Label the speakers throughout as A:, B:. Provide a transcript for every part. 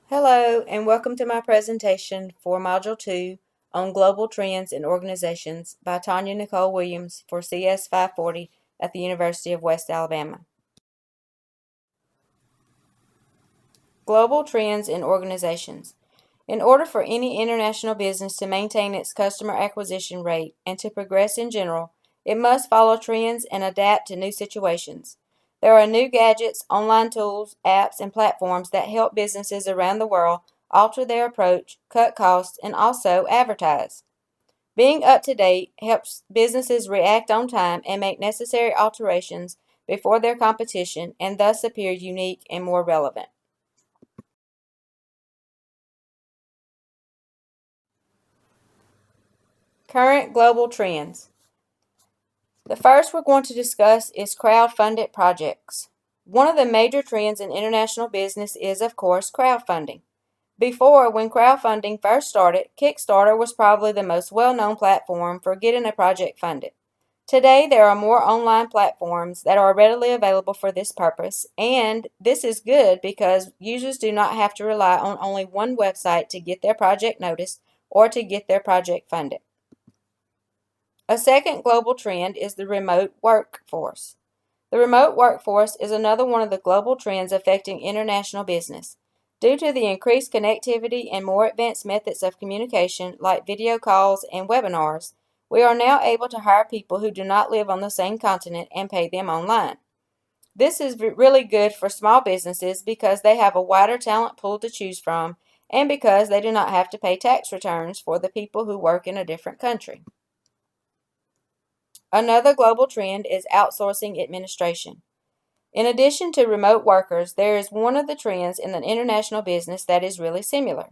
A: Hello, and welcome to my presentation for Module 2 on Global Trends in Organizations by Tonya Nicole Williams for CS 540 at the University of West Alabama. Global Trends in Organizations. In order for any international business to maintain its customer acquisition rate and to progress in general, it must follow trends and adapt to new situations. There are new gadgets, online tools, apps, and platforms that help businesses around the world alter their approach, cut costs, and also advertise. Being up to date helps businesses react on time and make necessary alterations before their competition and thus appear unique and more relevant. Current global trends. The first we're going to discuss is crowd-funded projects. One of the major trends in international business is, of course, crowdfunding. Before, when crowdfunding first started, Kickstarter was probably the most well-known platform for getting a project funded. Today, there are more online platforms that are readily available for this purpose, and this is good because users do not have to rely on only one website to get their project noticed or to get their project funded. A second global trend is the remote workforce. The remote workforce is another one of the global trends affecting international business. Due to the increased connectivity and more advanced methods of communication like video calls and webinars, we are now able to hire people who do not live on the same continent and pay them online. This is really good for small businesses because they have a wider talent pool to choose from and because they do not have to pay tax returns for the people who work in a different country. Another global trend is outsourcing administration. In addition to remote workers, there is one of the trends in the international business that is really similar.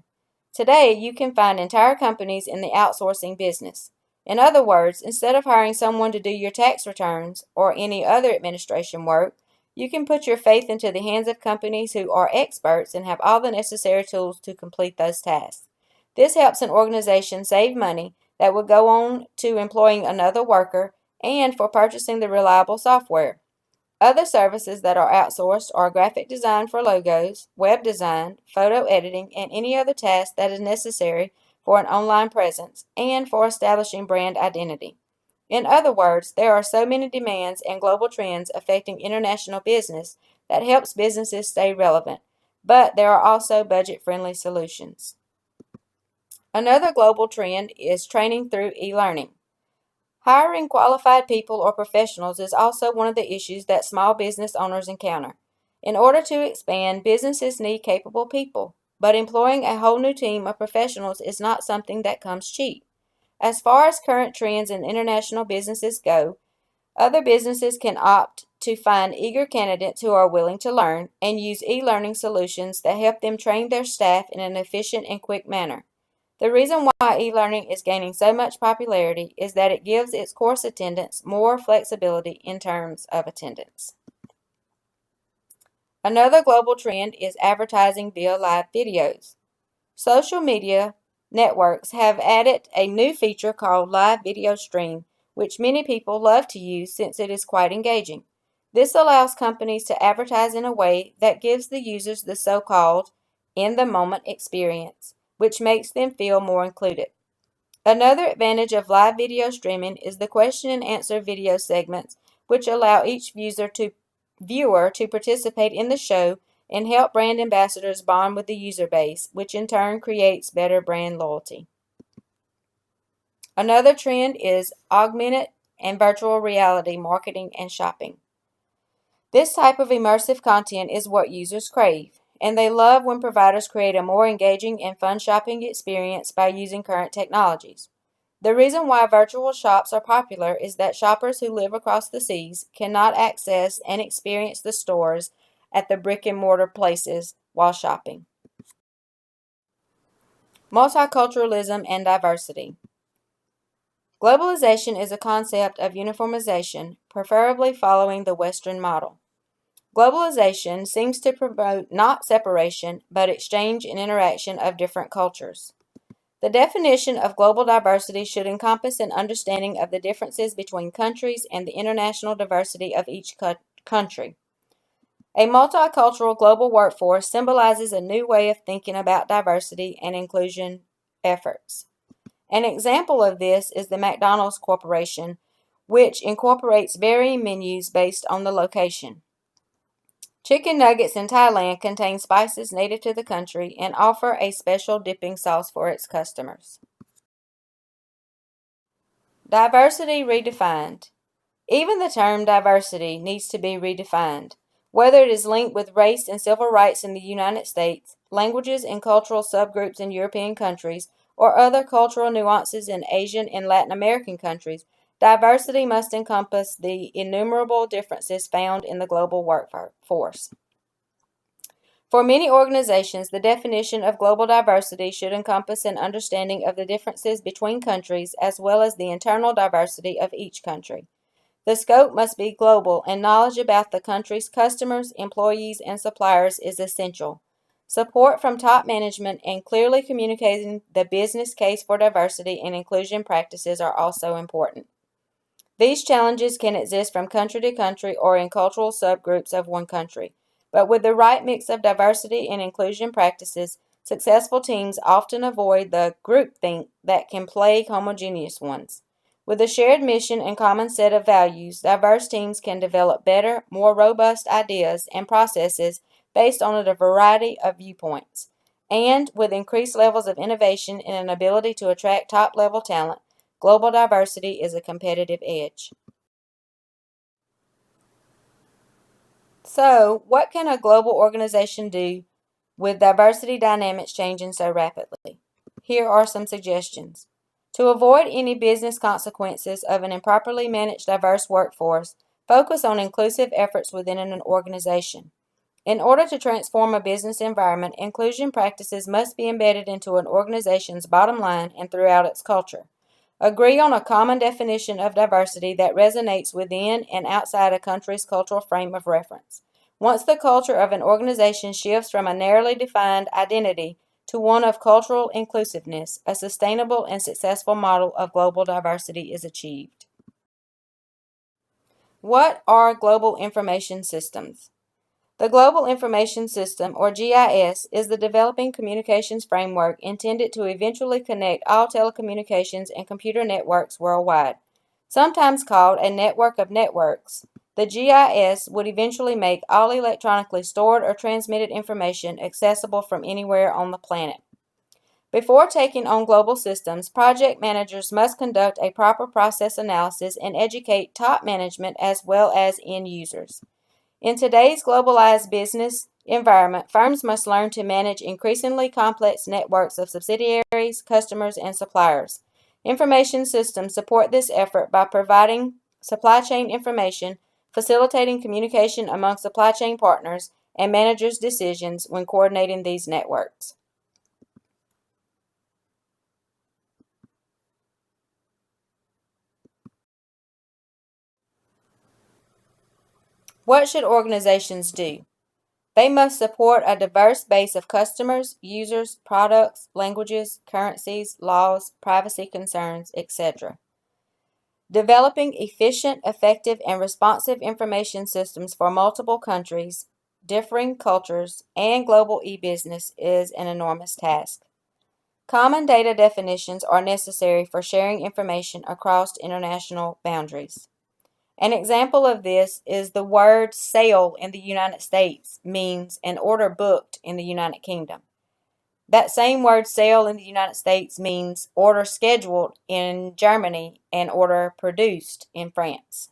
A: Today, you can find entire companies in the outsourcing business. In other words, instead of hiring someone to do your tax returns or any other administration work, you can put your faith into the hands of companies who are experts and have all the necessary tools to complete those tasks. This helps an organization save money that would go on to employing another worker and for purchasing the reliable software. Other services that are outsourced are graphic design for logos, web design, photo editing, and any other task that is necessary for an online presence and for establishing brand identity. In other words, there are so many demands and global trends affecting international business that helps businesses stay relevant, but there are also budget-friendly solutions. Another global trend is training through e-learning. Hiring qualified people or professionals is also one of the issues that small business owners encounter. In order to expand, businesses need capable people, but employing a whole new team of professionals is not something that comes cheap. As far as current trends in international businesses go, other businesses can opt to find eager candidates who are willing to learn and use e-learning solutions that help them train their staff in an efficient and quick manner. The reason why e-learning is gaining so much popularity is that it gives its course attendants more flexibility in terms of attendance. Another global trend is advertising via live videos. Social media networks have added a new feature called live video stream, which many people love to use since it is quite engaging. This allows companies to advertise in a way that gives the users the so-called in-the-moment experience, which makes them feel more included. Another advantage of live video streaming is the question and answer video segments, which allow each viewer to participate in the show and help brand ambassadors bond with the user base, which in turn creates better brand loyalty. Another trend is augmented and virtual reality marketing and shopping. This type of immersive content is what users crave, and they love when providers create a more engaging and fun shopping experience by using current technologies. The reason why virtual shops are popular is that shoppers who live across the seas cannot access and experience the stores at the brick-and-mortar places while shopping. Multiculturalism and diversity. Globalization is a concept of uniformization, preferably following the Western model. Globalization seems to promote not separation, but exchange and interaction of different cultures. The definition of global diversity should encompass an understanding of the differences between countries and the international diversity of each country. A multicultural global workforce symbolizes a new way of thinking about diversity and inclusion efforts. An example of this is the McDonald's Corporation, which incorporates varying menus based on the location. Chicken nuggets in Thailand contain spices native to the country and offer a special dipping sauce for its customers. Diversity redefined. Even the term diversity needs to be redefined, whether it is linked with race and civil rights in the United States, languages and cultural subgroups in European countries, or other cultural nuances in Asian and Latin American countries. Diversity must encompass the innumerable differences found in the global workforce. For many organizations, the definition of global diversity should encompass an understanding of the differences between countries as well as the internal diversity of each country. The scope must be global, and knowledge about the country's customers, employees, and suppliers is essential. Support from top management and clearly communicating the business case for diversity and inclusion practices are also important. These challenges can exist from country to country or in cultural subgroups of one country. But with the right mix of diversity and inclusion practices, successful teams often avoid the groupthink that can plague homogeneous ones. With a shared mission and common set of values, diverse teams can develop better, more robust ideas and processes based on a variety of viewpoints. And with increased levels of innovation and an ability to attract top-level talent, global diversity is a competitive edge. So, what can a global organization do with diversity dynamics changing so rapidly? Here are some suggestions. To avoid any business consequences of an improperly managed diverse workforce, focus on inclusive efforts within an organization. In order to transform a business environment, inclusion practices must be embedded into an organization's bottom line and throughout its culture. Agree on a common definition of diversity that resonates within and outside a country's cultural frame of reference. Once the culture of an organization shifts from a narrowly defined identity to one of cultural inclusiveness, a sustainable and successful model of global diversity is achieved. What are global information systems? The Global Information System, or GIS, is the developing communications framework intended to eventually connect all telecommunications and computer networks worldwide. Sometimes called a network of networks, the GIS would eventually make all electronically stored or transmitted information accessible from anywhere on the planet. Before taking on global systems, project managers must conduct a proper process analysis and educate top management as well as end users. In today's globalized business environment, firms must learn to manage increasingly complex networks of subsidiaries, customers, and suppliers. Information systems support this effort by providing supply chain information, facilitating communication among supply chain partners, and managers' decisions when coordinating these networks. What should organizations do? They must support a diverse base of customers, users, products, languages, currencies, laws, privacy concerns, etc. Developing efficient, effective, and responsive information systems for multiple countries, differing cultures, and global e-business is an enormous task. Common data definitions are necessary for sharing information across international boundaries. An example of this is the word sale in the United States means an order booked in the United Kingdom. That same word sale in the United States means order scheduled in Germany and order produced in France.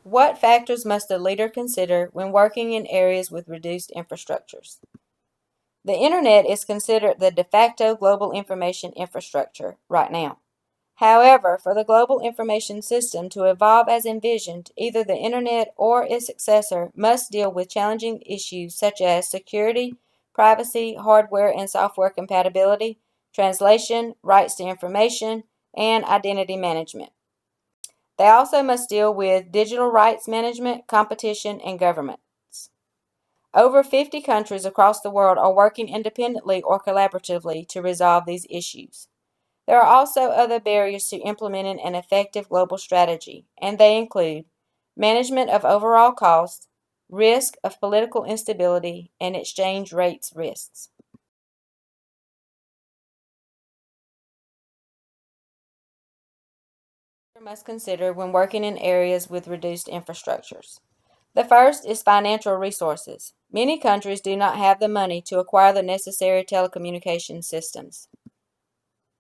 A: What factors must a leader consider when working in areas with reduced infrastructures? The Internet is considered the de facto global information infrastructure right now. However, for the global information system to evolve as envisioned, either the Internet or its successor must deal with challenging issues such as security, privacy, hardware and software compatibility, translation, rights to information, and identity management. They also must deal with digital rights management, competition, and governments. Over 50 countries across the world are working independently or collaboratively to resolve these issues. There are also other barriers to implementing an effective global strategy, and they include management of overall costs, risk of political instability, and exchange rates risks. Must consider when working in areas with reduced infrastructures. The first is financial resources. Many countries do not have the money to acquire the necessary telecommunication systems.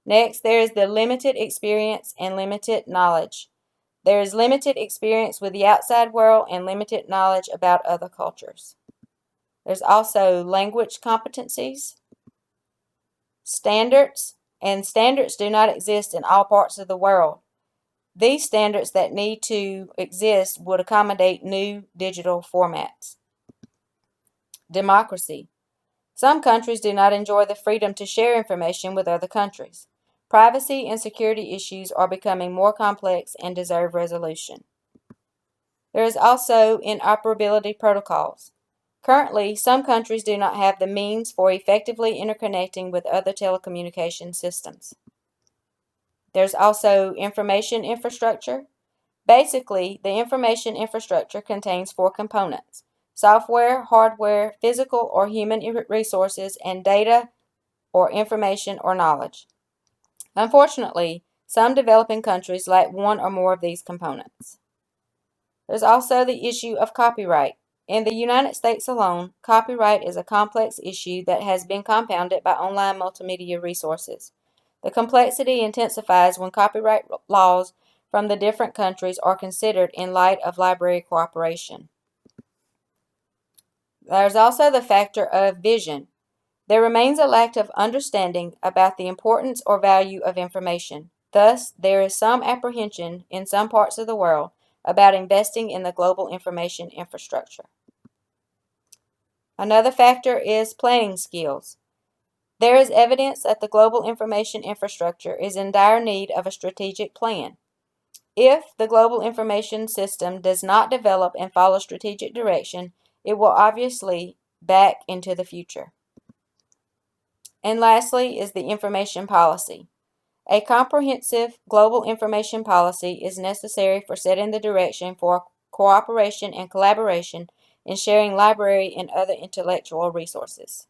A: Next, there is the limited experience and limited knowledge. There is limited experience with the outside world and limited knowledge about other cultures. There's also language competencies, standards, and standards do not exist in all parts of the world. These standards that need to exist would accommodate new digital formats. Democracy. Some countries do not enjoy the freedom to share information with other countries. Privacy and security issues are becoming more complex and deserve resolution. There is also interoperability protocols. Currently, some countries do not have the means for effectively interconnecting with other telecommunication systems. There's also information infrastructure. Basically, the information infrastructure contains 4 components: software, hardware, physical or human resources, and data or information or knowledge. Unfortunately, some developing countries lack one or more of these components. There's also the issue of copyright. In the United States alone, copyright is a complex issue that has been compounded by online multimedia resources. The complexity intensifies when copyright laws from the different countries are considered in light of library cooperation. There's also the factor of vision. There remains a lack of understanding about the importance or value of information. Thus, there is some apprehension in some parts of the world about investing in the global information infrastructure. Another factor is planning skills. There is evidence that the global information infrastructure is in dire need of a strategic plan. If the global information system does not develop and follow strategic direction, it will obviously back into the future. And lastly is the information policy. A comprehensive global information policy is necessary for setting the direction for cooperation and collaboration in sharing library and other intellectual resources.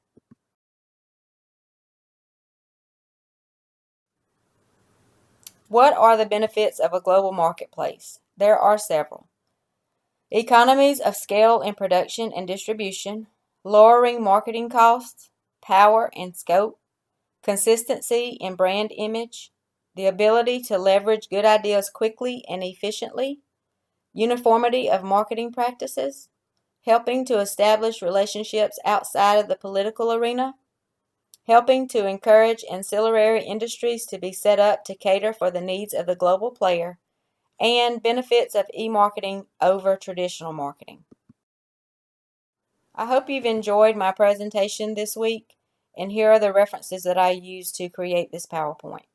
A: What are the benefits of a global marketplace? There are several. Economies of scale in production and distribution, lowering marketing costs, power and scope, consistency in brand image, the ability to leverage good ideas quickly and efficiently, uniformity of marketing practices, helping to establish relationships outside of the political arena, helping to encourage ancillary industries to be set up to cater for the needs of the global player, and benefits of e-marketing over traditional marketing. I hope you've enjoyed my presentation this week, and here are the references that I used to create this PowerPoint.